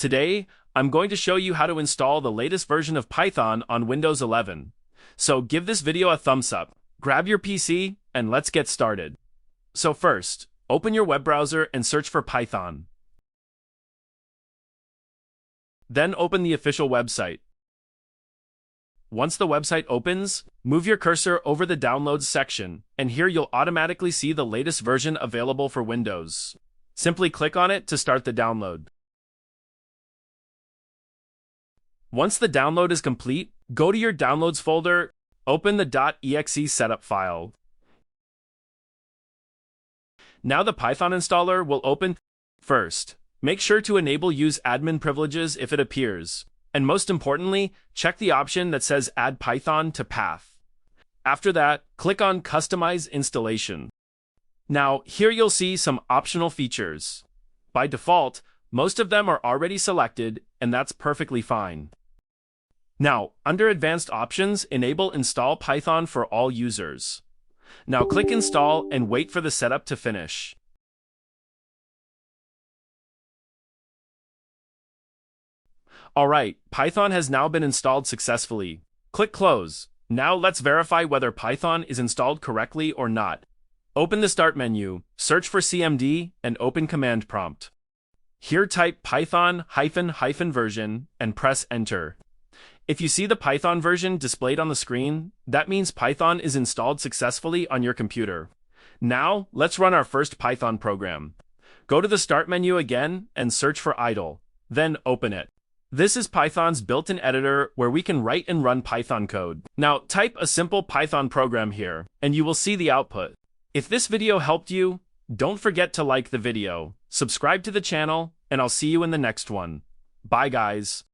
Today, I'm going to show you how to install the latest version of Python on Windows 11. So give this video a thumbs up, grab your PC, and let's get started. So first, open your web browser and search for Python. Then open the official website. Once the website opens, move your cursor over the Downloads section, and here you'll automatically see the latest version available for Windows. Simply click on it to start the download. Once the download is complete, go to your Downloads folder, open the .exe setup file. Now the Python installer will open. First, make sure to enable Use Admin Privileges if it appears, and most importantly, check the option that says Add Python to Path. After that, click on Customize Installation. Now, here you'll see some optional features. By default, most of them are already selected, and that's perfectly fine. Now, under Advanced Options, enable Install Python for all users. Now click Install and wait for the setup to finish. Alright, Python has now been installed successfully. Click Close. Now let's verify whether Python is installed correctly or not. Open the Start menu, search for CMD, and open Command Prompt. Here type Python -- version and press Enter. If you see the Python version displayed on the screen, that means Python is installed successfully on your computer. Now, let's run our first Python program. Go to the Start menu again and search for idle, then open it. This is Python's built-in editor where we can write and run Python code. Now, type a simple Python program here, and you will see the output. If this video helped you, don't forget to like the video, subscribe to the channel, and I'll see you in the next one. Bye guys.